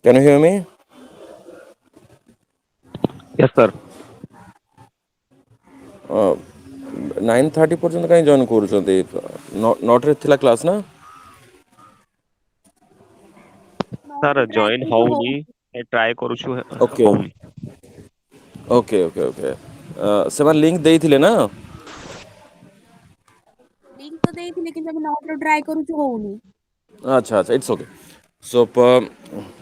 Can you hear me? yes sir. 9:30 ପର୍ଯ୍ୟନ୍ତ କାହିଁ join କରୁଛନ୍ତି? ନଅଟାରେ ଥିଲା କ୍ଲାସ୍ ନା? ସାର୍ ନଅଟାରେ ଟ୍ରାଏ ଜଏନ୍ କରୁଛୁ ହଉନି, ହଉନି। ଟ୍ରାଏ କରୁଛୁ, ଓକେ ହଉନି। ଓକେ ଓକେ ଓକେ ସେମାନେ ଲିଙ୍କ୍ ଦେଇଥିଲେ ନା? ଲିଙ୍କ ତ ଦେଇଥିଲି କିନ୍ତୁ ଆମେ ନଅଟାରୁ ଟ୍ରାଏ କରୁଛୁ ହଉନି। ଆଚ୍ଛା ଆଚ୍ଛା, it's okay. So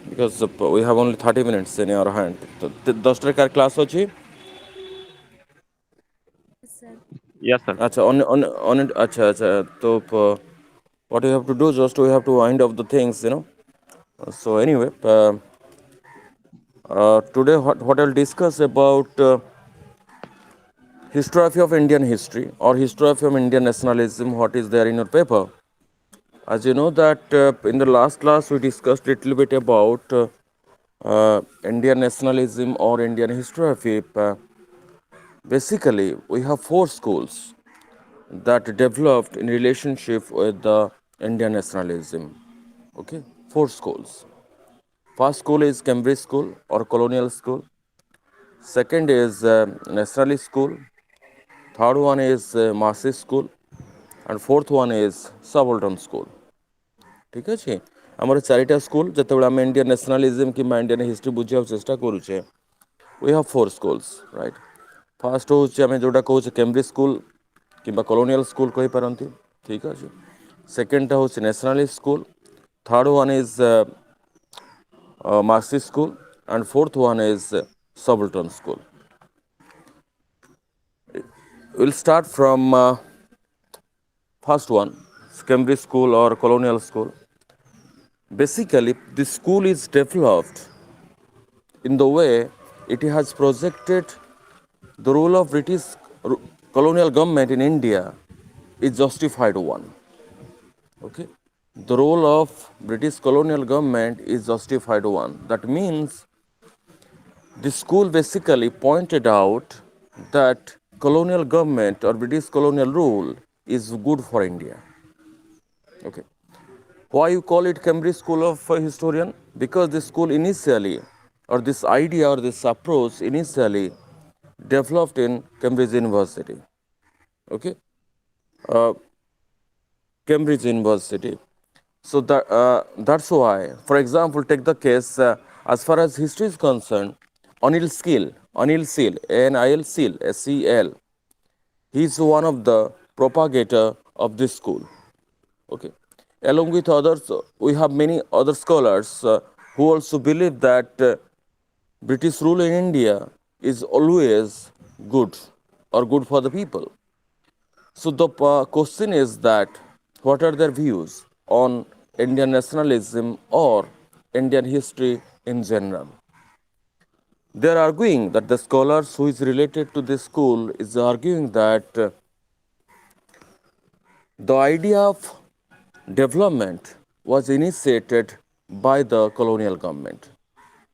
because we have only 30 minutes in our hand. ତ 10টাରେ କାହାର କ୍ଲାସ୍ ଅଛି? Sir yes sir. ଆଚ୍ଛା ଆଚ୍ଛା ଆଚ୍ଛା, ତ what you have to do, just we have to wind up the things. So anyway, today what I'll discuss about history of Indian history or history of Indian nationalism, what is there in your paper. As you know that in the last class we discussed little bit about Indian nationalism or Indian history. Basically, we have four schools that developed in relationship with the Indian nationalism. Okay, four schools. First school is Cambridge school or colonial school. Second is nationalist school. Third one is Marxist school. And fourth one is subaltern school. ठीक ଅଛି, ଆମର ଚାରିଟା school ଯେତେବେଳେ ଆମେ Indian nationalism କିମ୍ବା Indian history ବୁଝିବାକୁ ଚେଷ୍ଟା କରୁଛେ, we have four schools, right? First ହେଉଛି ଆମେ ଯେଉଁଟା କହୁଛେ କେମ୍ବ୍ରିଜ୍ ସ୍କୁଲ କିମ୍ବା କଲୋନିଆଲ୍ ସ୍କୁଲ କହିପାରନ୍ତି, ଠିକ୍ ଅଛି। ସେକେଣ୍ଡଟା ହେଉଛି nationalist school, third one is Marxist school, and fourth one is subaltern school. We'll start from first one, Cambridge school or colonial school. Basically, this school is developed in the way it has projected the role of British colonial government in India is justified one. Okay, the role of British colonial government is justified one. That means the school basically pointed out that colonial government or British colonial rule is good for India. Okay, why you call it Cambridge School of Historian? Because this school initially, or this idea or this approach initially developed in Cambridge University. Okay, Cambridge University. So that's why, for example, take the case as far as history is concerned, Anil Seal, Anil Seal, SEL, he is one of the propagator of this school. Okay, along with others, we have many other scholars who also believe that British rule in India is always good or good for the people. So the question is that what are their views on Indian nationalism or Indian history in general? They are arguing that the scholars who is related to this school is arguing that the idea of development was initiated by the colonial government.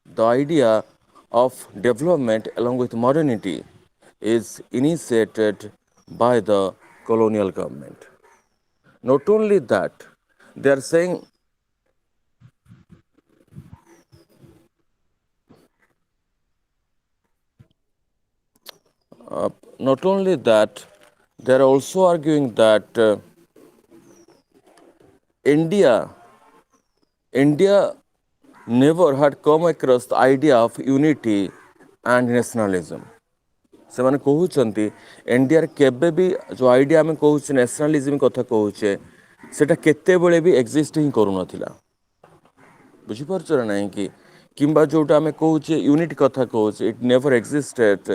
The idea of development along with modernity is initiated by the colonial government. Not only that, they are saying not only that, they are also arguing that India India never had come across the idea of unity and nationalism. ସେମାନେ କହୁଛନ୍ତି ଇଣ୍ଡିଆରେ କେବେ ବି ଯେଉଁ idea ଆମେ କହୁଛେ nationalism କଥା କହୁଛେ ସେଇଟା କେତେବେଳେ ବି ଏକ୍ଜିଷ୍ଟ ହିଁ କରୁନଥିଲା। ବୁଝିପାରୁଛ ନା ନାହିଁ କି? କିମ୍ବା ଯେଉଁଟା ଆମେ କହୁଛେ ୟୁନିଟ୍ କଥା କହୁଛେ, it never existed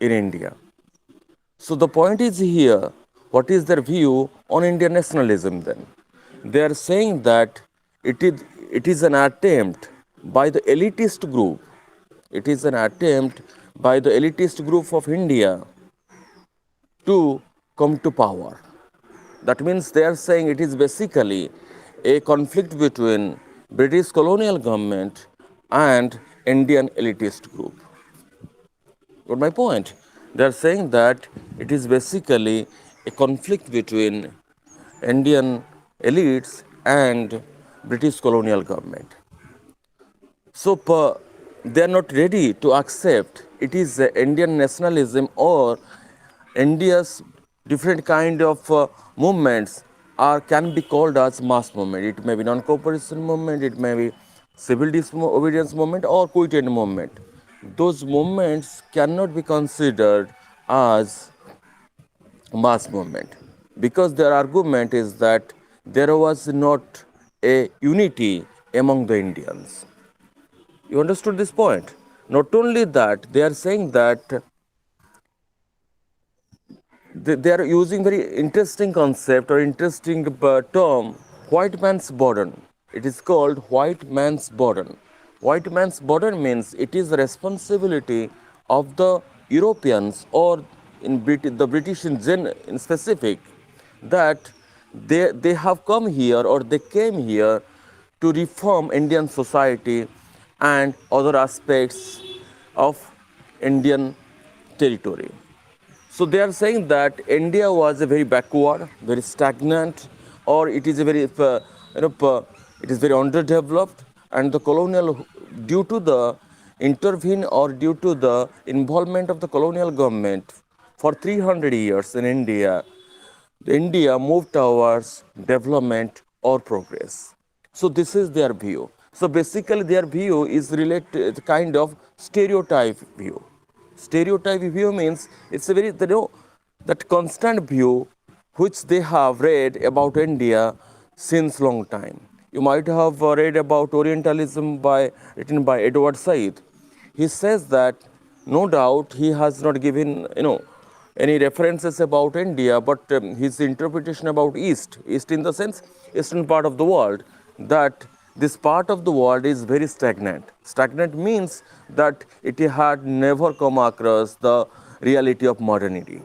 in India. So the point is here, what is their view on Indian nationalism then? They are saying that it is an attempt by the elitist group. It is an attempt by the elitist group of India to come to power. That means they are saying it is basically a conflict between British colonial government and Indian elitist group. Got my point? They are saying that it is basically a conflict between Indian elites and British colonial government. So they are not ready to accept it is Indian nationalism or India's different kind of movements are can be called as mass movement. It may be non-cooperation movement, it may be civil disobedience movement or quitted movement. Those movements cannot be considered as mass movement because their argument is that there was not a unity among the Indians. You understood this point? Not only that, they are saying that they are using very interesting concept or interesting term, white man's burden. It is called white man's burden. White man's burden means it is the responsibility of the Europeans or the British in specific that they have come here or they came here to reform Indian society and other aspects of Indian territory. So they are saying that India was a very backward, very stagnant, or it is a very, it is very underdeveloped, and the colonial, due to the intervene or due to the involvement of the colonial government for 300 years in India, India moved towards development or progress. So this is their view. So basically, their view is related kind of stereotype view. Stereotype view means it's a very that constant view which they have read about India since long time. You might have read about Orientalism by written by Edward Said. He says that no doubt he has not given any references about India, but his interpretation about East in the sense eastern part of the world, that this part of the world is very stagnant. Stagnant means that it had never come across the reality of modernity.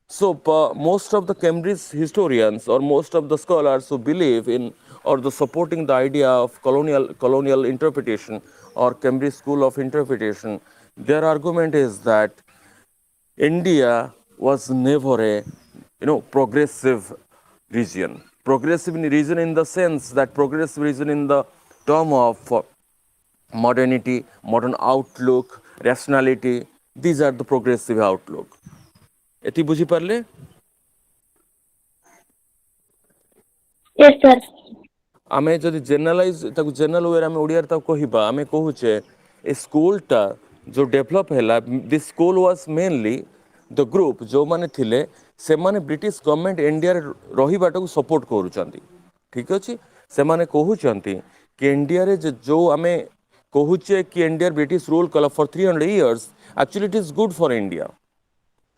So most of the Cambridge historians or most of the scholars who believe in or the supporting the idea of colonial interpretation or Cambridge school of interpretation, their argument is that India was never a progressive region. Progressive region in the sense that progressive region in the term of modernity, modern outlook, rationality. These are the progressive outlook. এটি বুঝি পারলে? Yes, sir. ଆମେ ଯଦି generalise ତାକୁ general ୱେରେ ଆମେ ଓଡ଼ିଆରେ ତାକୁ କହିବା ଆମେ କହୁଛେ ଏ ସ୍କୁଲଟା ଯେଉଁ ଡେଭଲପ୍ ହେଲା this school was mainly the group ଯେଉଁମାନେ ଥିଲେ ସେମାନେ ବ୍ରିଟିଶ ଗଭର୍ଣ୍ଣମେଣ୍ଟ ଇଣ୍ଡିଆରେ ରହିବାଟାକୁ ସପୋର୍ଟ କରୁଛନ୍ତି। ଠିକ୍ ଅଛି, ସେମାନେ କହୁଛନ୍ତି କି ଇଣ୍ଡିଆରେ ଯେଉଁ ଆମେ କହୁଛେ କି ଇଣ୍ଡିଆରେ ବ୍ରିଟିଶ ରୁଲ୍ କଲା for 300 years, actually it is good for India.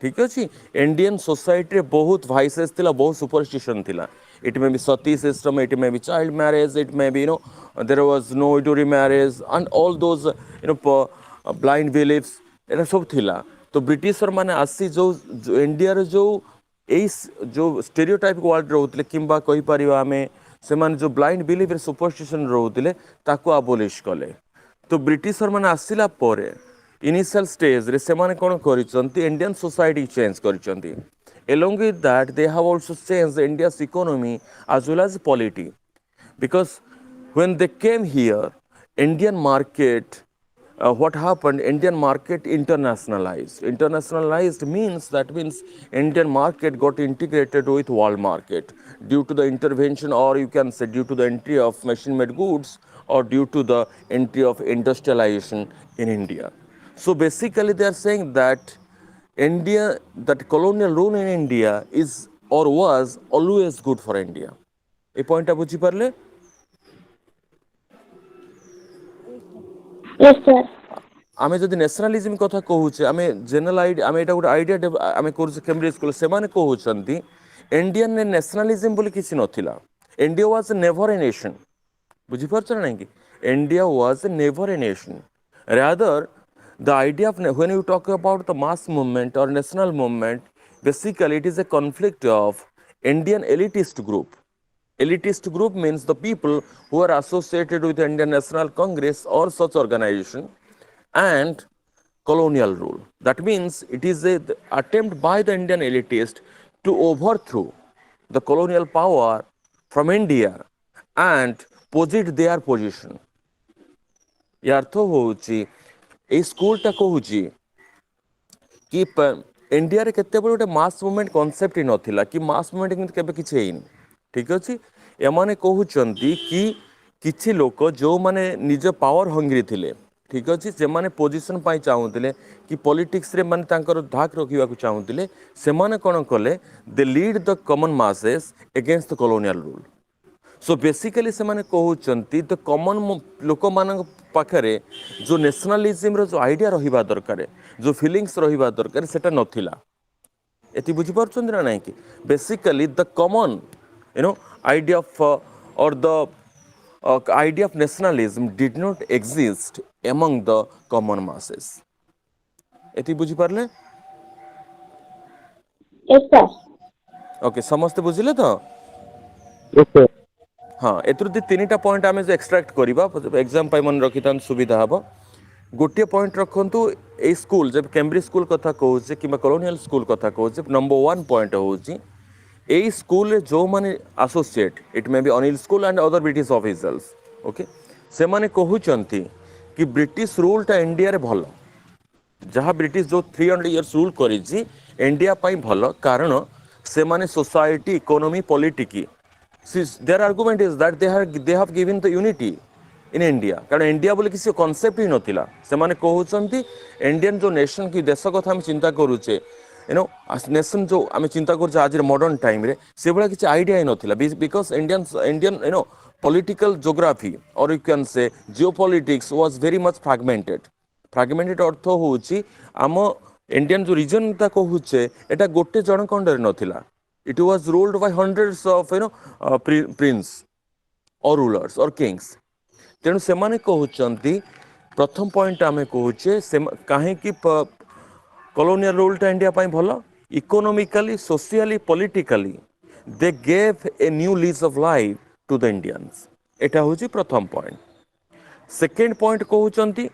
ठीक अच्छे इंडियन सोसाइटी बहुत वाइसेस थिला, बहुत सुपरस्टिशन थिला। It may be sati system, it may be child marriage, it may be there was no इडोरी marriage and all those blind beliefs एटा सब थिला। तो ब्रिटिशर माने आसी जो इंडिया रे जो जो स्टेरियोटाइप वर्ल्ड रोते किंबा कहि परिबा आमे से माने जो ब्लाइंड बिलीफ रे सुपरस्टिशन रोते ताको अबोलिश कले। तो ब्रिटिशर माने आसिला परे इनिशियल स्टेज रे सेमाने कोन करिसंती इंडियन सोसाइटी चेंज करिसंती। along with that they have also changed India's economy as well as polity, because when they came here Indian market, what happened, Indian market internationalized means that means Indian market got integrated with world market due to the intervention, or you can say due to the entry of machine made goods or due to the entry of industrialization in India. So basically they are saying that India, that colonial rule in India is or was always good for India. এই পয়েন্টটা বুঝি পারলে? Yes, sir. আমি যদি nationalism কথা কହୁଛେ ଆମେ general ଆମେ ଏଇଟା ଗୋଟେ ଆଇଡ଼ିଆ ଆମେ କରୁଛେ କେମ୍ବ୍ରିଜ ସ୍କୁଲ, ସେମାନେ କହୁଛନ୍ତି ଇଣ୍ଡିଆନରେ ନ୍ୟାସନାଲିଜମ ବୋଲି କିଛି ନଥିଲା। India was never a nation. ବୁଝିପାରୁଛ ନା ନାଇଁ କି? India was never a nation. Rather the idea of when you talk about the mass movement or national movement, basically it is a conflict of Indian elitist group. Elitist group means the people who are associated with Indian National Congress or such organization and colonial rule. That means it is an attempt by the Indian elitist to overthrow the colonial power from India and posit their position. या अर्थ होउची ए स्कूलटा कहूची कि India रे केते बड़ गोटे mass movement concept ही नथिला कि mass movement किंतु केबे किछि हेइन ठीक अछि एमाने कहउचंती कि किछि लोक जो माने निज पावर हंग्री थिले ठीक अछि जे माने पोजीशन पाई चाहुतिले कि पॉलिटिक्स रे माने तांकर धाक रखिबा को चाहुतिले से माने कोन कले they lead the common masses against the colonial rule so basically से माने कहउचंती द कॉमन लोक मान पाखरे जो नेशनलिज्म रो जो आइडिया रहिबा दरकार जो फीलिंग्स रहिबा दरकार सेटा नथिला एति बुझी पारछन ना नाही कि basically the common idea of or the idea of nationalism did not exist among the common masses एति बुझी पारले Yes, sir. ओके समस्त बुझिले तो Yes, sir. हाँ एथुर दी तीनटा पॉइंट आमे जो एक्सट्रैक्ट करिबा एग्जाम पाई मन रखितान सुविधा हबो गोटे पॉइंट रखंतु ए स्कूल जब कैम्ब्रिज स्कूल कथा कहूचे कि कॉलोनियल स्कूल कथा कहूचे नंबर 1 पॉइंट होची ए स्कूल रे जो माने associate it may B Anil school and other British officers okay से माने कहउचंती कि ब्रिटिश रूल टा इंडिया रे भलो जहाँ ब्रिटिश जो 300 इयर्स रूल करिछि इंडिया पाई भलो कारण से माने सोसाइटी इकोनॉमी पॉलिटिकी their argument is that they have given the unity in India कारण इंडिया बोले किसी कॉन्सेप्ट ही नथिला से माने कहउचंती इंडियन जो नेशन की देश कथा हम चिंता करूचे नेशन जो आम चिंता कर आज मॉडर्न टाइम रे से भाया किसी आइडिया ही नथिला because Indian political geography or you can say geopolitics was very much fragmented अर्थ होउची आम इंडियन जो रीजन ता कहूचे एटा गोटे जन कंडर नथिला it was ruled by hundreds of prince or rulers or kings तेणु से माने कहउचंती प्रथम पॉइंट आमे कहूचे काहे कि कॉलोनियल रूल टा इंडिया पाई भलो economically socially politically they gave a new lease of life to the Indians एटा होची प्रथम पॉइंट सेकेंड पॉइंट कहउचंती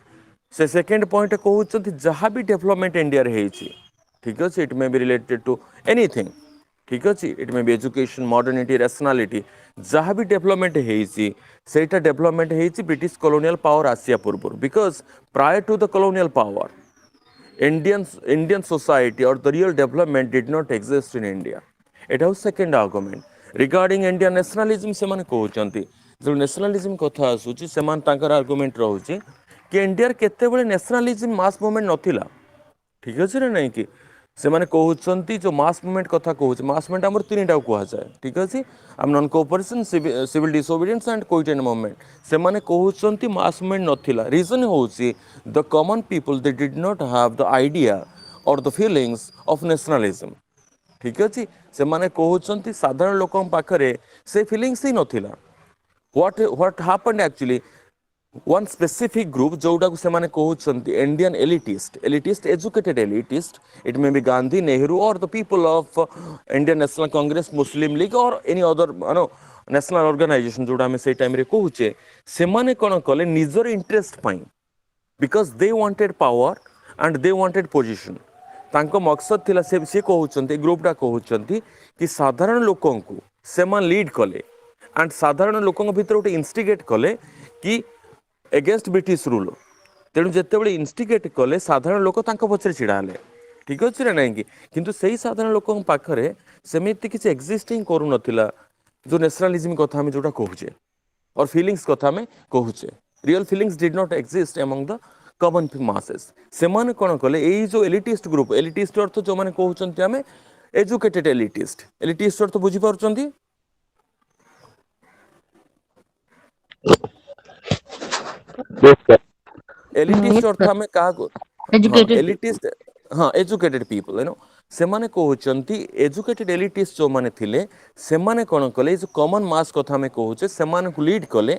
से सेकेंड पॉइंट कहउचंती जहाँ भी डेवलपमेंट इंडिया रे हेची ठीक अछि it may be related to anything ठीक अछि it may be education modernity rationality जहाँ भी डेवलपमेंट हेची सेटा डेवलपमेंट हेची ब्रिटिश कॉलोनियल पावर आसिया पूर्व because prior to the colonial power Indian society or the real development did not exist in India. It was second argument regarding Indian nationalism से माने कहउचंती जो nationalism कथा आसुची से मान तांकर आर्गुमेंट रहउची कि इंडिया रे केते बळे nationalism मास मूवमेंट नथिला ठीक अछि रे नहीं कि से माने कहउचंती जो मास मूवमेंट कथा कहउची मास मूवमेंट हमर तीनटा कुहा जाय ठीक अछि आम non cooperation civil disobedience and quit India movement से माने कहउचंती मास मूवमेंट नथिला रीजन होउची the common people they did not have the idea or the feelings of nationalism ठीक अछि से माने कहउचंती साधारण लोकम पाखरे से फीलिंग्स ही नथिला what happened actually one specific group जोटा को से माने कहउचंती Indian elitist educated elitist it may be Gandhi Nehru or the people of Indian National Congress Muslim League or any other national organization जोटा हमें से टाइम रे कहउचे से माने कोन कले निजर interest pi because they wanted power and they wanted position तांको मकसद थिला से कहउचंती ग्रुपटा कहउचंती कि साधारण लोकन को से मान लीड कले एंड साधारण लोकन भीतर उटे इंस्टिगेट कले कि एगेंस्ट ब्रिटिश रूल तेणु जिते बड़े इंस्टिगेट कले साधारण लोक तांको पछरे छिड़ा हले ठीक अछि रे नहीं कि किंतु सही साधारण लोकन पाखरे सेमिति किछ एक्जिस्टिंग करू नथिला जो नेशनलिज्म कथा हम जोटा कहूचे और फीलिंग्स कथा में कहूचे real feelings did not exist among the common masses से माने कोन कले एई जो एलिटिस्ट ग्रुप एलिटिस्ट अर्थ जो माने कहउचंती हमें एजुकेटेड एलिटिस्ट अर्थ बुझी पारुचंती Yes, sir. एलिटिस्ट अर्थ हमें कहा हाँ Educated. एलिटिस्ट हाँ एजुकेटेड पीपल से माने कहउचंती एजुकेटेड एलिटिस्ट जो माने थिले से माने कोन कले जो कॉमन मास कथा में कहउचे से माने को लीड कले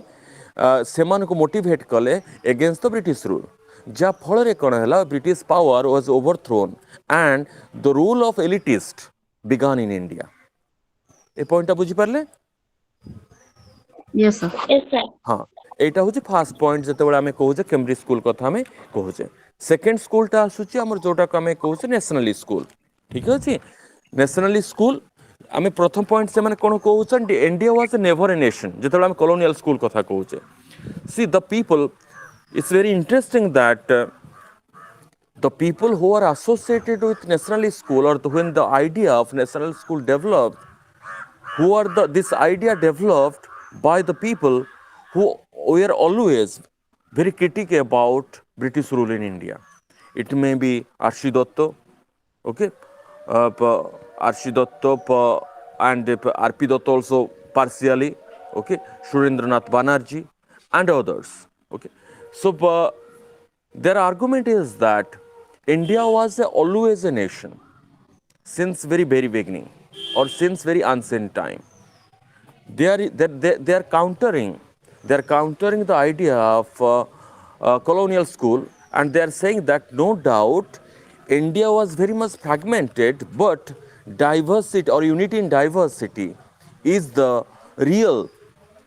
से माने को मोटिवेट कले अगेंस्ट द ब्रिटिश रूल जा फल रे कोन हला British power was overthrown and the rule of elitist began in India ए पॉइंटटा बुझी पारले Yes, sir. Yes, sir. हाँ एटा होची फर्स्ट पॉइंट जते बळे हमें कहूचे कैम्ब्रिज स्कूल कथा हमें कहूचे सेकंड स्कूलटा आसुची हमर जोटा को हमें कहूचे नेशनलिस्ट स्कूल ठीक अछि नेशनलिस्ट स्कूल हमें प्रथम पॉइंट से माने कोन कहउछन India was never a nation जते बळे हम कॉलोनियल स्कूल कथा कहूचे see the people It's very interesting that the people who are associated with nationalist school, or when the idea of national school developed, who are this idea developed by the people who were always very critical about British rule in India. It may be Arshi Datta, okay, Arshi Datta and R.P. Datta also partially, okay, Surendranath Banerjee and others, okay. So their argument is that India was always a nation since very beginning, or since very ancient time. They are countering the idea of colonial school, and they are saying that no doubt India was very much fragmented, but diversity or unity in diversity is the real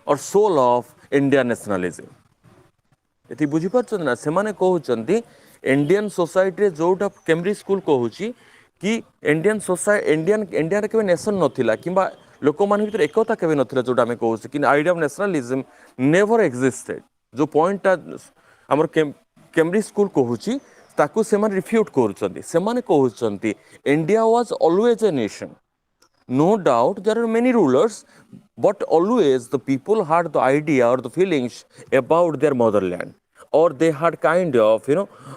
or soul of Indian nationalism. ଏଠି ବୁଝିପାରୁଛନ୍ତି ନା, ସେମାନେ କହୁଛନ୍ତି Indian ସୋସାଇଟିରେ ଯେଉଁଟା Cambridge school କହୁଛି କି ଇଣ୍ଡିଆରେ କେବେ ନେସନ୍ ନଥିଲା, କିମ୍ବା ଲୋକମାନଙ୍କ ଭିତରେ ଏକତା କେବେ ନଥିଲା, ଯେଉଁଟା ଆମେ କହୁଛେ କି ଆଇଡ଼ିଆ ଅଫ୍ ନ୍ୟାସନାଲିଜିମ୍ ନେଭର ଏକ୍ଜିଷ୍ଟେଡ୍। ଯେଉଁ ପଏଣ୍ଟଟା ଆମର କେମ୍ବ୍ରିଜ୍ ସ୍କୁଲ କହୁଛି ତାକୁ ସେମାନେ ରିଫ୍ୟୁଟ୍ କରୁଛନ୍ତି। ସେମାନେ କହୁଛନ୍ତି India was always A nation. No doubt there are many rulers, but always the people had the idea or the feelings about their motherland, or they had kind of,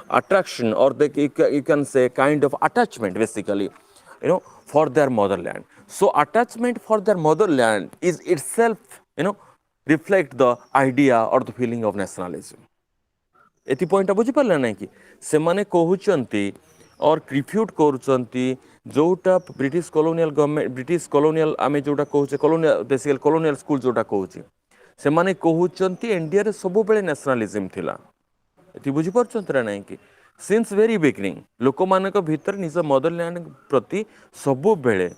attraction, or you can say kind of attachment basically, for their motherland. So attachment for their motherland is itself, reflect the idea or the feeling of nationalism. ଏଥି ପଏଣ୍ଟଟା ବୁଝିପାରିଲେ ନାହିଁ କି? ସେମାନେ କହୁଛନ୍ତି ଅର୍ ରିଫ୍ୟୁଟ୍ କରୁଛନ୍ତି ଯେଉଁଟା British colonial government, British colonial ଆମେ ଯେଉଁଟା କହୁଛେ କଲୋନିଆଲ, ବେସିକାଲି କଲୋନିଆଲ ସ୍କୁଲ ଯେଉଁଟା କହୁଛି, ସେମାନେ କହୁଛନ୍ତି ଇଣ୍ଡିଆରେ ସବୁବେଳେ ନ୍ୟାସନାଲିଜିମ୍ ଥିଲା। ଏଠି ବୁଝିପାରୁଛନ୍ତି ନା ନାହିଁ କି? ସିନ୍ସ ଭେରି ବିଗିନିଂ ଲୋକମାନଙ୍କ ଭିତରେ ନିଜ ମଦରଲ୍ୟାଣ୍ଡ ପ୍ରତି ସବୁବେଳେ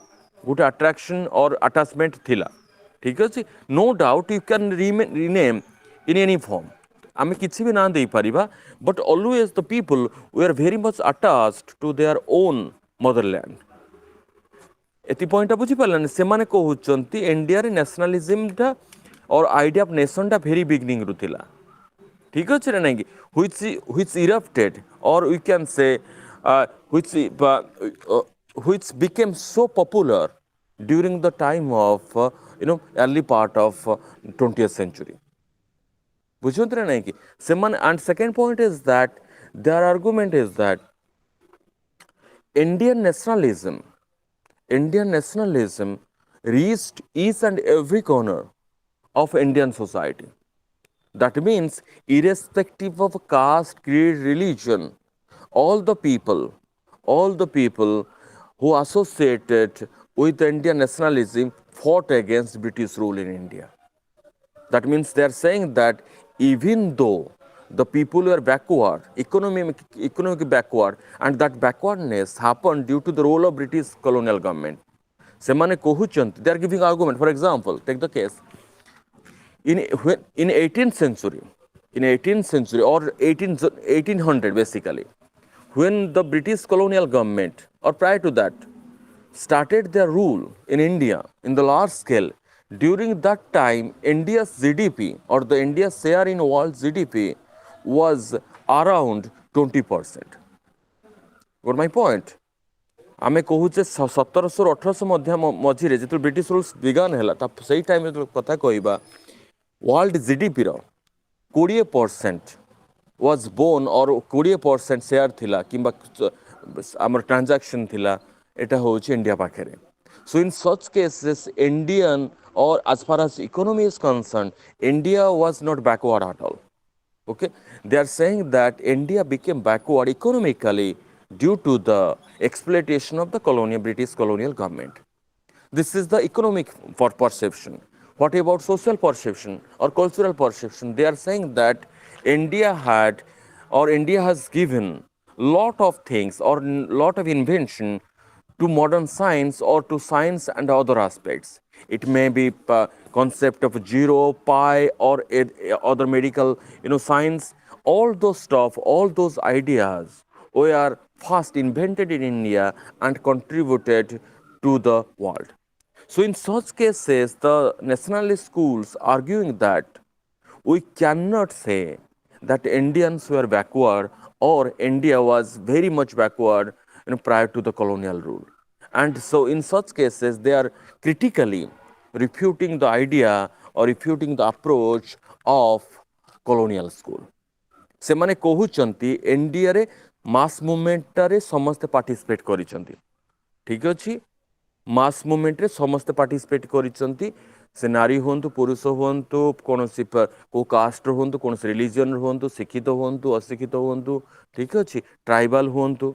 ଗୋଟେ ଆଟ୍ରାକ୍ସନ୍ ଅର୍ ଆଟାଚମେଣ୍ଟ ଥିଲା। ଠିକ୍ ଅଛି, no doubt you can rename in any form, ଆମେ କିଛି ବି ନାଁ ଦେଇପାରିବା, but always the people were very much attached to their own motherland. ଏତି ପଏଣ୍ଟଟା ବୁଝିପାରିଲାନି? ସେମାନେ କହୁଛନ୍ତି ଇଣ୍ଡିଆରେ ନ୍ୟାସନାଲିଜିମ୍ଟା ଅର୍ ଆଇଡ଼ିଆ ଅଫ୍ ନେସନ୍ଟା ଭେରି ବିଗିନିଂରୁ ଥିଲା। ଠିକ୍ ଅଛି ନା ନାଇଁ କି? which erupted, or we can say which became so popular during the time of early part of 20th century. ବୁଝୁଛନ୍ତି ନା ନାହିଁ କି? ସେମାନେ, and second point is that their argument is that Indian nationalism reached each and every corner of Indian society. That means irrespective of caste, creed, religion, all the people who associated with Indian nationalism fought against British rule in India. That means they are saying that even though the people were backward, economic backward, and that backwardness happened due to the role of British colonial government. ସେମାନେ କହୁଛନ୍ତି, they are giving argument. For example, take the case in 18th century, or 1800 basically, when the British colonial government, or prior to that, started their rule in India in the large scale, during that time India's GDP, or the India's share in world GDP, was around 20%. Got my point? ଆମେ କହୁଛେ 1700-1800 ମଝିରେ ଯେତେବେଳେ British rules ବିଗାନ ହେଲା, ସେଇ ଟାଇମ୍ରେ କଥା କହିବା, world GDP रो 20% वाज बोर्न, और 20% शेयर थिला किंबा आमर ट्रांजैक्शन थिला, एटा होची इंडिया पाखे। So in such cases Indian, और as far as economy is concern, India was not backward at all. Okay, they are saying that India became backward economically due to the exploitation of the British colonial government. This is the economic perception. What about social perception or cultural perception? They are saying that India has given lot of things, or lot of invention to modern science, or to science and other aspects. It may be concept of zero, pi, or other medical science. All those stuff, all those ideas were first invented in India and contributed to the world. So in such cases, the nationalist schools arguing that we cannot say that Indians were backward or India was very much backward prior to the colonial rule. And so in such cases, they are critically refuting the idea or refuting the approach of colonial school. ସେମାନେ କହୁଛନ୍ତି ଏନଡିଏରେ ମାସ୍ ମୁଭମେଣ୍ଟରେ ସମସ୍ତେ participate କରିଛନ୍ତି। ଠିକ୍ ଅଛି, ମାସ୍ ମୁଭମେଣ୍ଟରେ ସମସ୍ତେ participate କରିଛନ୍ତି। ସେ ନାରୀ ହୁଅନ୍ତୁ, ପୁରୁଷ ହୁଅନ୍ତୁ, କୌଣସି କେଉଁ କାଷ୍ଟର ହୁଅନ୍ତୁ, କୌଣସି ରିଲିଜିଅନ୍ର ହୁଅନ୍ତୁ, ଶିକ୍ଷିତ ହୁଅନ୍ତୁ, ଅଶିକ୍ଷିତ ହୁଅନ୍ତୁ, ଠିକ୍ ଅଛି, ଟ୍ରାଇବାଲ ହୁଅନ୍ତୁ,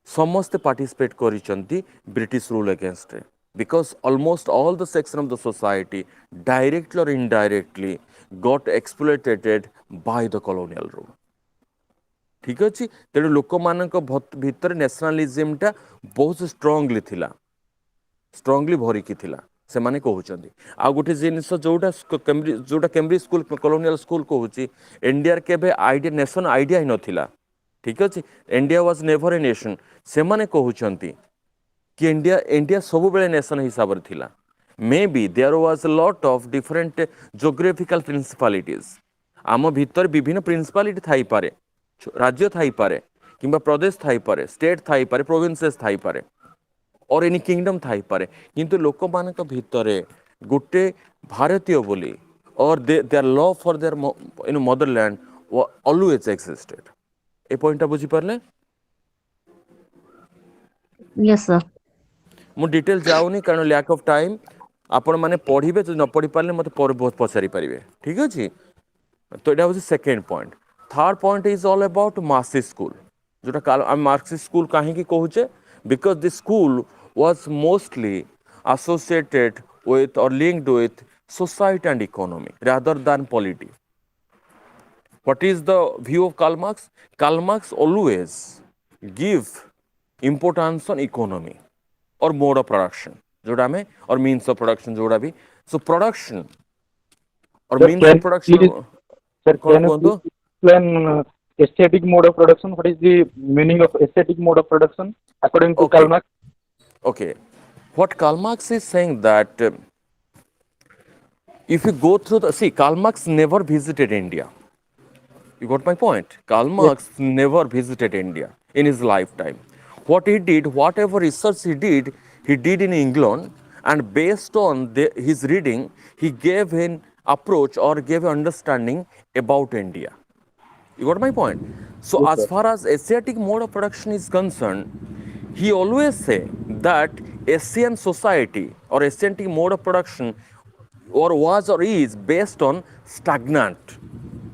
ସମସ୍ତେ ପାର୍ଟିସିପେଟ୍ କରିଛନ୍ତି ବ୍ରିଟିଶ ରୁଲ୍ ଏଗେନଷ୍ଟରେ। Because almost all the section of the society, directly or indirectly, got exploited by the colonial rule. ठीक अच्छे, तेणु लोक मान भितर नेशनलिज्मटा बहुत स्ट्रांगली थिला, स्ट्रांगली भरिकी थिला से माने कहउचंदी। आ गोटे जिनिस जोटा कैम्ब्रिज स्कूल कॉलोनियल स्कूल कहूची इंडिया केबे आइडिया नेशन आइडिया ही नथिला। ठीक अच्छे, India was never a nation. से माने कहउचंदी कि इंडिया सब बेले नेशन हिसाब रे थिला। May be there was a lot of different geographical principalities. आम भितर विभिन्न प्रिंसिपालिटी थाई पारे, राज्य थाई पारे, किंबा प्रदेश थाई पारे, स्टेट थाई पारे, प्रोविंसेस थाई पारे, और एनी किंगडम थाई पारे, किंतु लोक मानक भितरे गोटे भारतीय बोली और their love for their Motherland always existed. A point बुझी पारले? Yes, sir. मु डिटेल जाऊनी कारण लैक ऑफ टाइम। आपण माने पढ़िबे, जो न पढ़ी पारले मते पर बहुत पचारि पारिबे। ठीक अछि, तो एटा होछि second point. Third point is all about Marxist school, जोटा काल हम मार्क्सिस्ट स्कूल काहे की कहूचे, because this school was mostly associated with or linked with society and economy rather than polity. What is the view of Karl Marx? Karl Marx always give importance on economy or mode of production, जोड़ा में, or means of production जोड़ा भी। So production or Sir, means can of production, please, sir, कौन can you कहतो? please explain aesthetic mode of production? What is the meaning of aesthetic mode of production according to Okay, Karl Marx? okay. What Karl Marx is saying that if you go through the, see, Karl Marx never visited India. You got my point? Karl Yes, Marx never visited India in his lifetime. What he did, whatever research he did in England, and based on his reading, he gave an approach or gave an understanding about India. You got my point? So yes, as sir. far as Asiatic mode of production is concerned, he always say that Asian society or Asiatic mode of production or was or is based on stagnant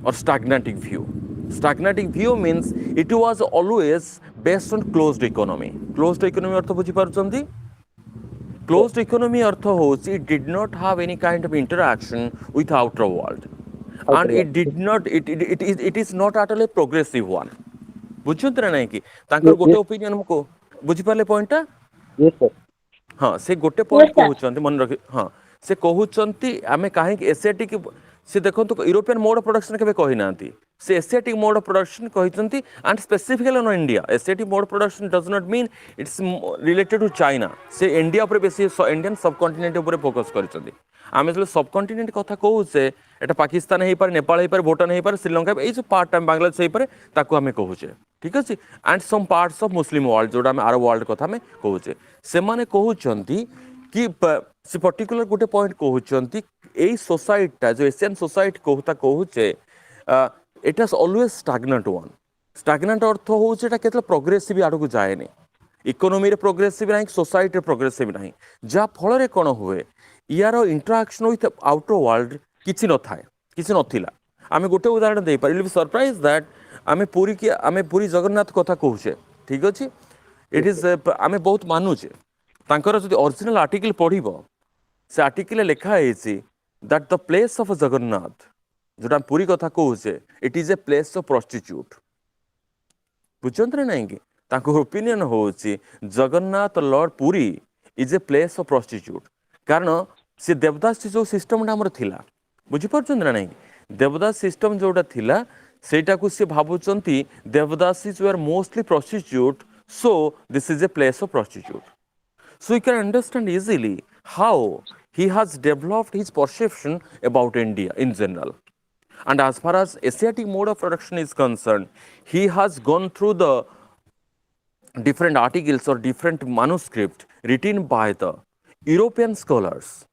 or stagnating view. Stagnating view means it was always based on closed economy. Closed economy अर्थ बुझी पारुचंदी? Yes. Closed economy अर्थ होची it did not have any kind of interaction with outer world, and Outer it one. did not it is not at all a progressive one. बुझुंत ना नहीं कि तांकर Yes, गोटे yes, opinion हमको बुझी पाले पॉइंटटा? yes, sir. हाँ, से गोटे Yes, पॉइंट sir. कहउचंती मन रखि। हाँ, से कहउचंती आमे काहे कि एशियाटिक, से देखंतु यूरोपियन मोड ऑफ प्रोडक्शन केबे कहि नांती, से एशियाटिक मोड ऑफ प्रोडक्शन कहिचंती, and specifically on India. Asiatic mode of production does not mean it's related to China. से इंडिया ऊपर बेसी इंडियन सबकंटिनेंट ऊपर फोकस करिसंती। आमे जो सबकंटिनेंट कथा कहूचे, एटा पाकिस्तान हे पारे, नेपाल हे पारे, भूटान हे पारे, श्रीलंका ए जो पार्ट टाइम बांग्लादेश हे पारे, ताको आमे कहूचे। ठीक अछि, and some parts of Muslim world जोडा आमे अरब वर्ल्ड कथा में कहूचे। से माने कहउचंती कि से पर्टिकुलर गोटे पॉइंट कहउचंती एई सोसाइटीटा जो एशियन सोसाइटी कहूचे, it has always stagnant one. Stagnant अर्थ होउचे एटा केतला प्रोग्रेसिव आडू को जाएनी। इकोनॉमी रे प्रोग्रेसिव नाही, सोसाइटी रे प्रोग्रेसिव नाही, जा फल रे कोन हुए यार इंटरैक्शन विथ आउटर वर्ल्ड किछि न थाए, किछि नथिला। आमे गोटे उदाहरण दे पार, you will be surprise that आमे पुरी जगन्नाथ कथा कहूचे। ठीक अछि, इट इज आमे बहुत मानुचे। तांकर जदि ओरिजिनल आर्टिकल पढ़िबो, से आर्टिकल लिखा है that the place of Jagannath, जोटा पुरी कथा कहूचे, it is a place of prostitute. बुझंत नहीं कि तांको ओपिनियन होची Jagannath lord Puri is a place of prostitute, कारण से देवदास जो सिस्टम हमर थिला, बुझी परछन ना नहीं, देवदास सिस्टम जोटा थिला सेटा को से भाबुचंती devadasis were mostly prostitute, so this is a place of prostitute. So you can understand easily how he has developed his perception about India in general. And as far as Asiatic mode of production is concerned, he has gone through the different articles or different manuscript written by the European scholars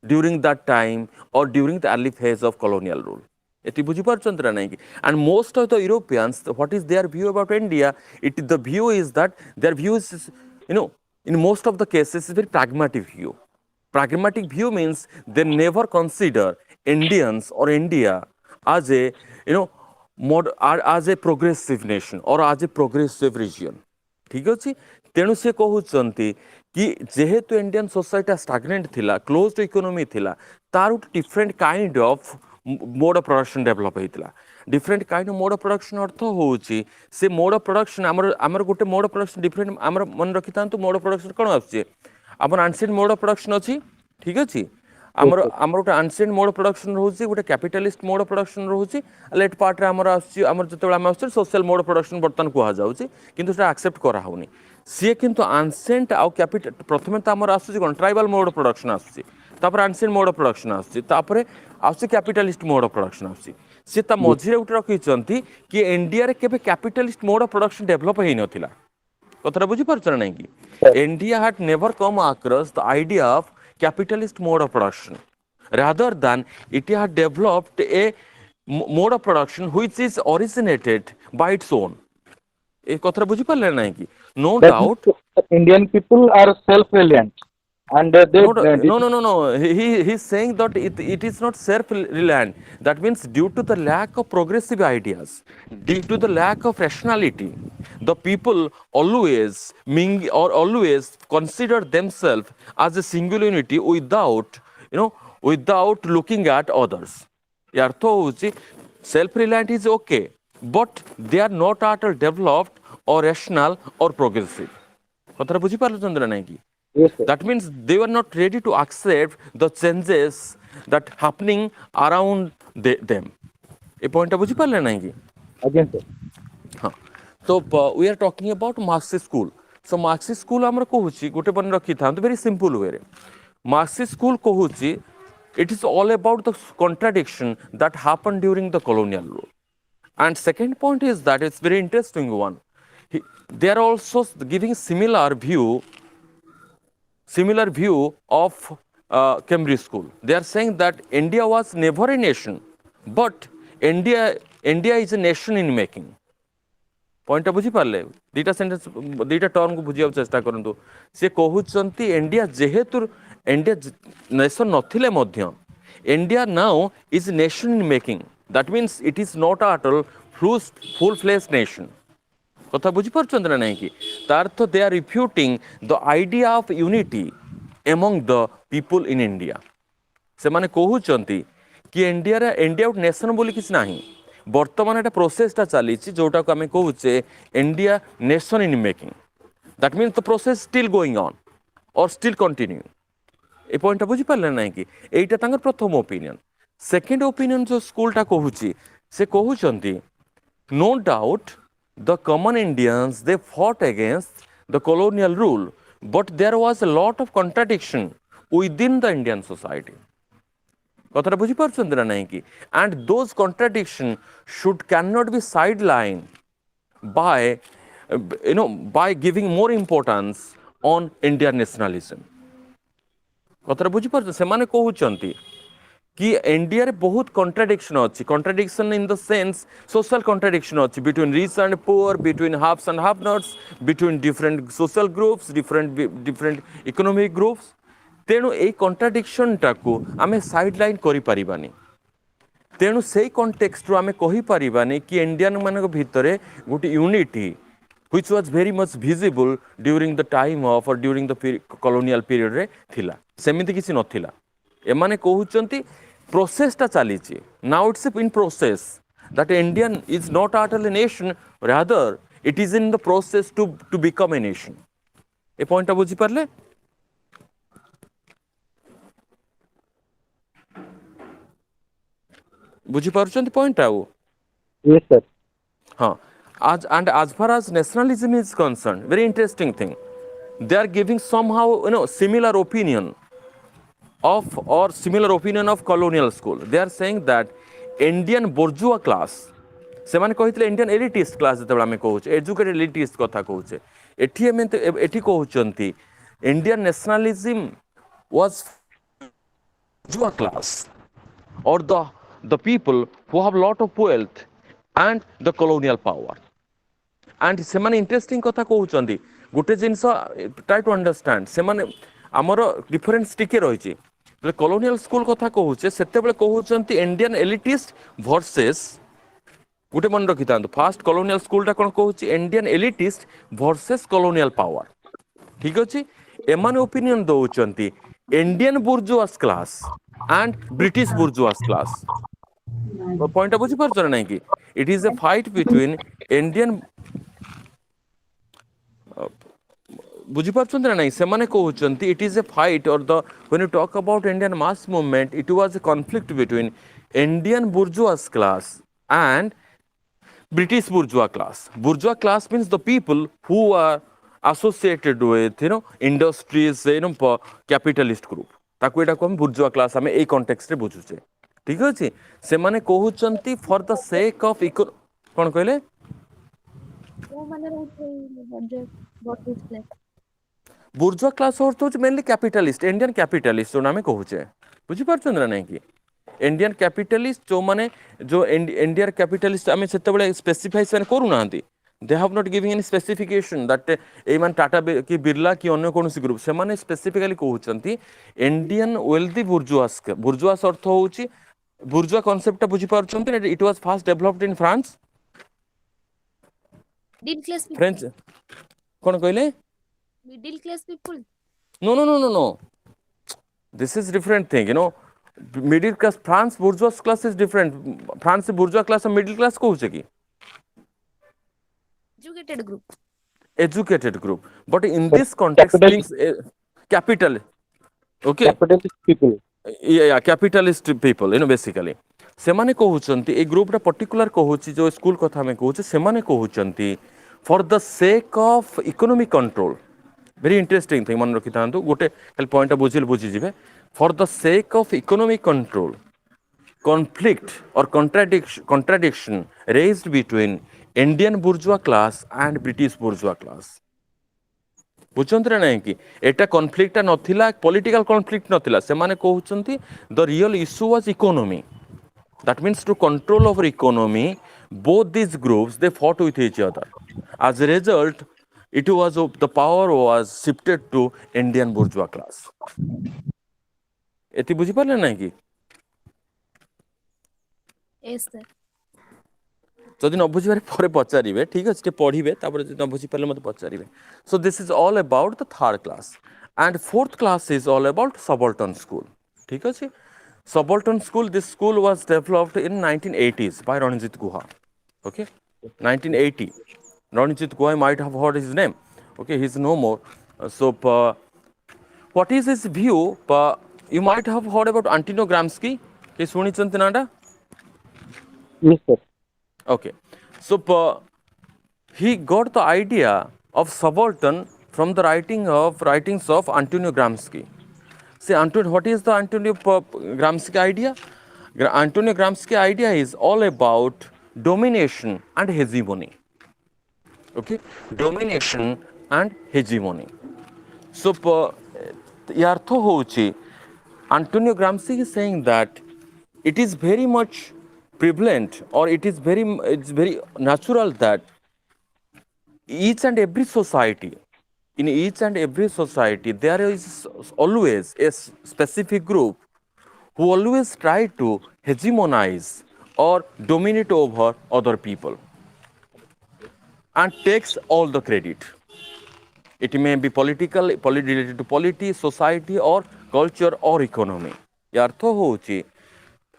during that time or during the early phase of colonial rule. এটি বুঝি পারছেন না নাকি? And most of the Europeans, what is their view about India? The view is that their view is, in most of the cases, is very pragmatic view. Pragmatic view means they never consider Indians or India as a, as a progressive nation or as a progressive region. ঠিক ଅଛି ତେଣୁ ସେ କହୁଛନ୍ତି କି ଯେହେତୁ Indian society ଷ୍ଟାଗନେଣ୍ଟ ଥିଲା closed economy ଥିଲା ତାର ଗୋଟେ different kind of mode of production develop ହେଇଥିଲା different kind of mode of production ଅର୍ଥ ହେଉଛି ସେ ମୋଡ୍ ଅଫ୍ ପ୍ରଡକ୍ସନ୍ ଆମର ଗୋଟେ ମୋଡ୍ ଅଫ୍ ପ୍ରଡକ୍ସନ୍ ଡିଫରେଣ୍ଟ ଆମର ମନେ ରଖିଥାନ୍ତୁ ମୋଡ୍ ଅଫ୍ ପ୍ରଡକ୍ସନ୍ କ'ଣ ଆସୁଛି ଆମର ଆନ୍ସିଏଣ୍ଟ ମୋଡ୍ ଅଫ୍ ପ୍ରଡକ୍ସନ୍ ଅଛି ଠିକ୍ ଅଛି ଆମର ଗୋଟେ ଆନ୍ସିଏଣ୍ଟ ମୋଡ୍ ଅଫ୍ ପ୍ରଡକ୍ସନ୍ ରହୁଛି ଗୋଟେ କ୍ୟାପିଟାଲିଷ୍ଟ ମୋଡ୍ ଅଫ୍ ପ୍ରଡକ୍ସନ୍ ରହୁଛି ଲେଟ୍ ପାର୍ଟରେ ଆମର ଆସୁଛି ଆମର ଯେତେବେଳେ ଆମେ ଆସୁଛୁ ସୋସିଆଲ ମୋଡ୍ ଅଫ୍ ପ୍ରଡକ୍ସନ୍ ବର୍ତ୍ତମାନ କୁହାଯାଉଛି କିନ୍ତୁ ସେଟା ଆକ୍ସେପ୍ଟ କରାହେଉନି ସିଏ କିନ୍ତୁ ଆନ୍ସିଏଣ୍ଟ ଆଉ ପ୍ରଥମେ ତ ଆମର ଆସୁଛି କ'ଣ ଟ୍ରାଇବାଲ ମୋଡ୍ ଅଫ୍ ପ୍ରଡକ୍ସନ୍ ଆସୁଛି ତାପରେ ଆନ୍ସିଏଣ୍ଟ ମୋଡ୍ ଅଫ୍ ପ୍ରଡକ୍ସନ୍ ଆସୁଛି ତାପରେ ଆସୁଛି କ୍ୟାପିଟାଲିଷ୍ଟ ମୋଡ୍ ଅଫ୍ ପ୍ରଡକ୍ସନ୍ ଆସୁଛି ସିଏ ତା ମଝିରେ ଗୋଟେ ରଖିଛନ୍ତି କି ଇଣ୍ଡିଆରେ କେବେ capitalist mode of production develop ହେଇନଥିଲା কথাটা বুঝিপারছ না নাকি India had never come across the idea of capitalist mode of production rather than it had developed a mode of production which is originated by its own এই কথাটা বুঝিপারলে নাকি no That doubt means Indian people are self-reliant and they no. He's saying that it is not self-reliant. That means due to the lack of progressive ideas, due to the lack of rationality, the people always consider themselves as a single unity without looking at others. Yartho hochi self-reliant is okay, but they are not at all developed or rational or progressive. কথাটা বুঝি পারছেন না নাকি Yes, sir. That means they were not ready to accept the changes that happening around them. এই পয়েন্টটা বুঝি পারলেন নাকি Again, sir. হ্যাঁ তো we are talking about Marxist school. So Marxist school আমরা কହୁଛି ଗୋଟେ ମନେ ରଖିଥାନ୍ତୁ very simple way ରେ Marxist school କହୁଛି it is all about the contradiction that happened during the colonial rule. And second point is that it's very interesting one. They are also giving similar view of Cambridge school. They are saying that India was never a nation, but India is a nation in making. Point বুঝি পারলে দুইটা sentence দুইটা টর্মକୁ ବୁଝିବାକୁ ଚେଷ୍ଟା କରନ୍ତୁ ସେ କହୁଛନ୍ତି India ଯେହେତୁ ଇଣ୍ଡିଆ ନେସନ୍ ନଥିଲେ ମଧ୍ୟ India now is nation in making that means it is not at all full fledged nation কথা বুঝিপারছেন না নাকি তার তো they are refuting the idea of unity among the people in India ସେମାନେ କହୁଛନ୍ତି କି ଇଣ୍ଡିଆ ଗୋଟେ ନେସନ୍ ବୋଲି କିଛି ନାହିଁ ବର୍ତ୍ତମାନ ଏଟା ପ୍ରୋସେସଟା ଚାଲିଛି ଯୋଉଟାକୁ ଆମେ କହୁଛେ India nation in making that means the process steel going on or steel continue এই পয়েন্টটা বুঝিপারলে না কি এইটা ତାଙ୍କର ପ୍ରଥମ ଓପିନିଅନ୍ ସେକେଣ୍ଡ ଓପିନିଅନ୍ ଯେଉଁ ସ୍କୁଲଟା କହୁଛି ସେ କହୁଛନ୍ତି no doubt the common Indians they fought against the colonial rule but there was a lot of contradiction within the Indian society কথাটা বুঝি পারছেন না নাকি and those contradiction cannot be sidelined by giving more importance on Indian nationalism কথাটা বুঝি পারছেন ସେମାନେ କହୁଛନ୍ତି कि इंडिया रे बहुत कॉन्ट्राडिक्शन अच्छी contradiction in the sense social contradiction अच्छी between rich and poor between haves and have nots between different social groups different economic groups तेणु ये कॉन्ट्राडिक्शन टाकू आमे साइड लाइन करि परिबानी तेणु से कॉन्टेक्स्ट रो आमे कहि परिबानी कि इंडियन मानक भितरे गोटे unity which was very much visible during the time of or during the colonial period रे थिला सेमिति किछि नथिला एमाने कहउचंती प्रोसेसटा चलीची now it's in process that Indian is not at all a nation rather it is in the process to become a nation ए पॉइंटटा बुझी पारले बुझी पारुचंती पॉइंटटा ओ Yes, sir. हाँ as far as nationalism is concerned very interesting thing they are giving somehow similar opinion of colonial school they are saying that Indian bourgeois class से माने कहितले इंडियन एलिटिस्ट क्लास जते आमे कहूचे एजुकेटेड एलिटिस्ट कथा कहूचे एठी कहउचंती Indian nationalism was bourgeois class or the people who have lot of wealth and the colonial power and semane interesting kotha कहउचंती गोटे जिनस try to understand सेमाने आमर डिफरेंस टिके रही कॉलोनियल स्कूल कथा कहूचे सेते बेले कहउचंती इंडियन एलिटिस्ट वर्सेस गोटे मन रखि था फास्ट कॉलोनियल स्कूल कौन कहूँ Indian elitist versus colonial power ठीक अच्छे एमाने ओपिनियन दौरान Indian bourgeois class and British bourgeois class point बुझी पार्छ ना नहीं कि it is a fight between Indian बुझी पार्छ ना नहीं से माने कहउचंती it is a fight or the when you talk about Indian mass movement it was a conflict between Indian bourgeois class and British bourgeois class. Bourgeois class means the people who are associated with industries, capitalist group. ताको एटा को हम bourgeois class हमें ए context रे बुझुचे ठीक अछि से माने कहउचंती for the sake of कोन कहले वो माने रहते बजे बॉटिस क्लास bourgeois class और तो मेनली कैपिटलिस्ट इंडियन कैपिटलिस्ट जो नामे कहउचे बुझि पारछन ना नहीं कि इंडियन कैपिटलिस्ट जो माने जो इंडियन कैपिटलिस्ट आमे सेते बेले स्पेसिफाई से करू नांती they have not giving any specification that a man Tata की बिरला की अन्य कोनसी ग्रुप से माने स्पेसिफिकली कहउचंती इंडियन वेल्दी बुर्जुआस अर्थ होउची बुर्जुआ कांसेप्ट बुझी पारछंती it was first developed in France middle class French कोन कहले middle class people no no no no no this is different thing middle class France bourgeois class is different France bourgeois class middle class कहउचे की educated group but in this context means capital okay capitalist people yeah capitalist people basically से माने कहउचंती ए group रा particular कहउची जो school कथा में कहउचे से माने कहउचंती for the sake of economic control very interesting thing मन रखि थांतु गोटे खाली पॉइंट बुझी जिवे for the sake of economic control conflict or contradiction raised between Indian bourgeois class and British bourgeois class. बुझंतरे नहीं कि एटा कॉन्फ्लिक्ट नथिला पॉलिटिकल कॉन्फ्लिक्ट नथिला से माने कहउचंती the real issue was economy that means to control over economy both these groups they fought with each other as a result it was the power was shifted to Indian bourgeois class एति बुझी पाले नहीं कि yes sir जदि न बुझिबारे परे पचारिबे ठीक अछि पढ़िबे तापर न बुझि पाले मते पचारिबे so this is all about the third class and fourth class is all about subaltern school ठीक अछि subaltern school this school was developed in 1980s by Ranajit Guha okay 1980 Ranajit Guha might have heard his name okay he is no more what is his view you might have heard about Antonio Gramsci के सुनि चंत नाडा yes sir okay so he got the idea of subaltern from the writings of Antonio Gramsci see what is the Antonio Gramsci idea Antonio Gramsci idea is all about domination and hegemony okay domination and hegemony so yartho hochi Antonio Gramsci is saying that it is very much prevalent or it's very natural that each and every society in each and every society there is always a specific group who always try to hegemonize or dominate over other people and takes all the credit it may be related to politics society or culture or economy yartho hochi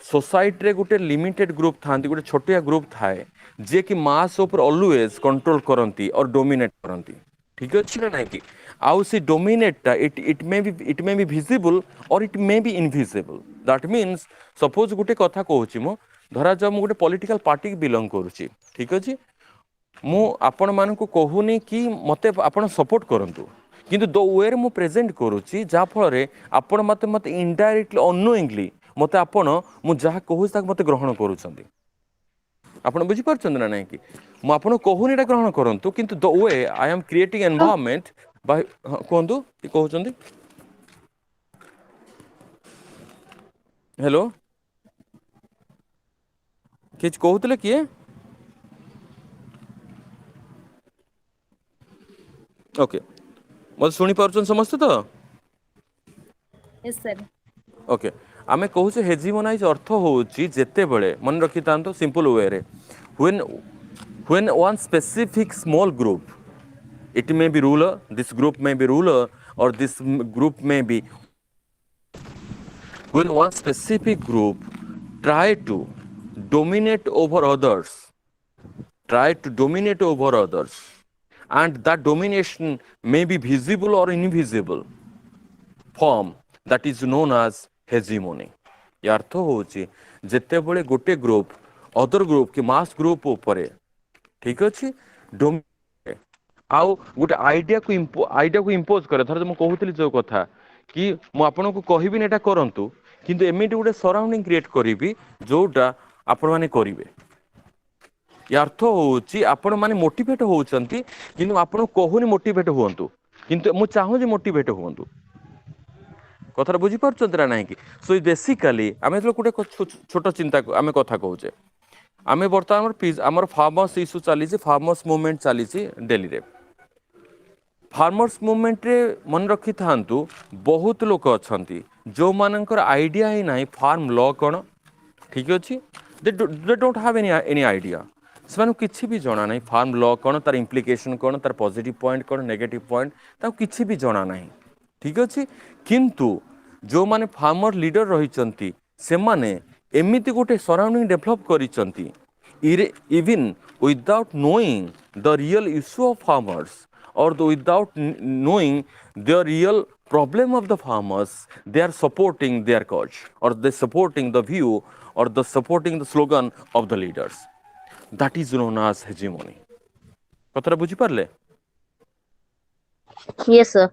society रे गोटे limited group था गोटे छोटिया group थाए जे कि मास ऊपर always control करंती और dominate करंती ठीक अछि ना नहीं कि आउ सी dominate it may be visible or it may be invisible that means suppose गोटे कथा कहूची मो धरा जा मु गोटे पॉलिटिकल पार्टी के बिलोंग करूची ठीक अछि मु आपण मान को कहूनी कि मते आपण सपोर्ट करंतु किंतु दो वे मु प्रेजेंट करूची जा फल रे आपण मते इनडायरेक्टली अननोइंगली मते आपण मु जहा कहूँ ताक मते ग्रहण करूछंती आपण बुझी पारछंती ना नहीं कि मु आपण कहूनी एटा ग्रहण करंतु किंतु the way I am creating environment by कोंतु कि कहउछंती हेलो किछ कहउतले किए ओके मते सुनी पारछन समस्त तो यस सर ओके आमे कहूचे हेजिमोनाइज अर्थ होउची जेते बेले मन रखि तांतो सिंपल वे रे when one specific small group, it may be ruler, this group may be ruler, or this group may be, when one specific group try to dominate over others, and that domination may be visible or invisible form, that is known as hegemony. ये अर्थ होची जेते बळे गोटे group other group कि मास group ऊपर ठीक अच्छे आउ गोटे आइडिया को इम्पोज करे धर मुझे कहूली जो कथा कि मुझे को कहबी एटा करंतु किंतु एमिटी गोटे सराउंडिंग क्रिएट करी जोटा आपण माने करिवे या अर्थ होची आपण माने मोटिवेट होउचंती किंतु आपण कहूनी मोटिवेट हुअंतु किंतु मु चाहू जे मोटिवेट हुअंतु कथा बुझी पारछंती ना नहीं कि सो बेसिकली आमे जो गोटे छोट चिंता आमे कथा कहूचे आमे बर्तमान आमर फार्मर्स इश्यू चली फार्मर्स मूवमेंट चली दिल्ली रे फार्मर्स मूवमेंट रे मन रखी था बहुत लोक अच्छा जो मानकर आइडिया ही ना फार्म लॉ कौन ठीक अच्छे they don't have any idea से किसी भी जना ना फार्म लॉ कौन तार इम्प्लिकेशन कौन तार पॉजिटिव पॉइंट कौन नेगेटिव पॉइंट किसी भी जना ना ठीक अच्छे किंतु जो माने फार्मर लीडर रही से माने एमिति गोटे सराउंडिंग डेभलप करिसंती even without knowing the real issue of farmers or without knowing the real problem of the farmers, they are supporting their cause or they supporting the view or the supporting the slogan of the leaders. That is known as hegemony. कथरा बुझी पारले? Yes, sir.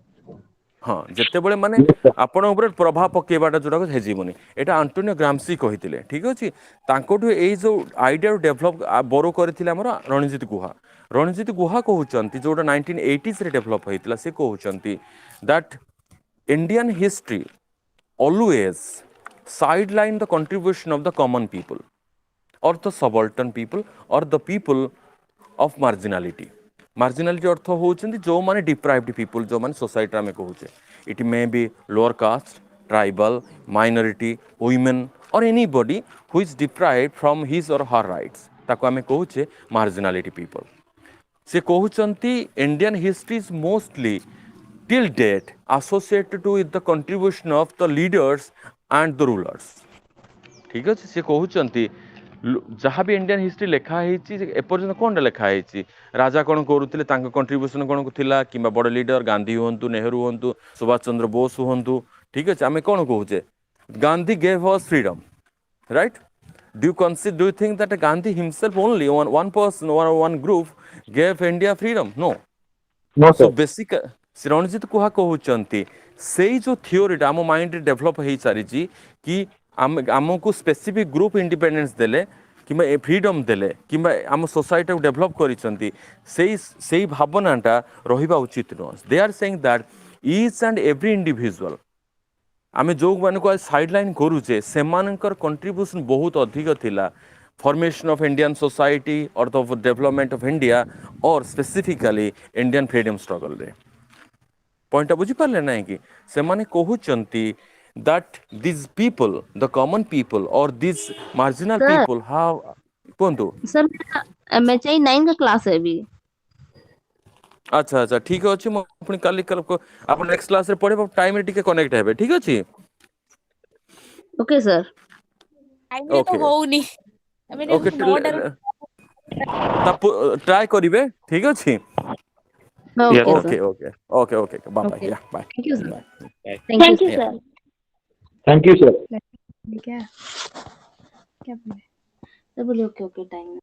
हाँ जिते बड़े माने आपण ऊपर प्रभाव पकेबाटा जोड़ा हेजिमोनी एटा आंटोनियो ग्राम्सी कहिथिले ठीक अछि तांकोठु एई जो आइडिया डेवलप बोरो करथिले हमर रणजीत गुहा कहउचंती जोटा 1980s रे डेवलप होइतिला से कहउचंती that Indian history always sideline the contribution of the common people or the subaltern people or the people of marginality. Marginality अर्थ होउचंदी जो माने deprived people जो माने सोसाइटी में कहूचे it may be lower caste, tribal, minority, women or anybody who is deprived from his or her rights ताको आमे कहूचे marginality people. से कहउचंती Indian history is mostly till date associated with the contribution of the leaders and the rulers. ठीक अच्छे से कहउचंती जहाँ भी Indian history लिखा एपर्यंत कौन लिखा राजा कौन करुले कंट्रीब्यूशन कौन थिला कि बड़ लीडर गांधी हूँ नेहरू हूँ सुभाष चंद्र बोस हूँ ठीक अच्छे आम कौन कहूचे Gandhi gave us freedom right do you think that Gandhi himself only one person one group gave India freedom no No, so sir. Basic Ranajit Guha कहते से जो थियोरीटा आम माइंड डेभलप हो सारी कि आमको स्पेसिफिक ग्रुप इंडिपेंडेंस देले कि फ्रीडम देले कि आम सोसाइटी को डेभलप कर भावनाटा रहा उचित नुह they are saying that each and every individual आम जो मानक साइडलाइन करुचे से कंट्रीब्यूशन बहुत अधिक थिला formation of Indian society or the development of India or specifically Indian freedom struggle रे पॉइंट बुझी पारे ना कि से माने कहउचंती that these people the common people or these marginal Sir. people have कोंतु सर मेरा MHI 9 का क्लास है अभी. अच्छा अच्छा ठीक अछि म अपनी काली कल को आप नेक्स्ट क्लास रे पढ़े टाइम रे टिके कनेक्ट हेबे ठीक अछि ओके सर. टाइम रे तो ओके होउनी अबे ओके नोट ट्राई करिवे ठीक अछि Yes, okay sir. Okay sir. Okay okay okay bye bye Okay. Yeah bye thank you sir. Bye thank Thank you you, sir. sir. Thank you, sir. क्या क्या बोले sir बोलिए okay okay time.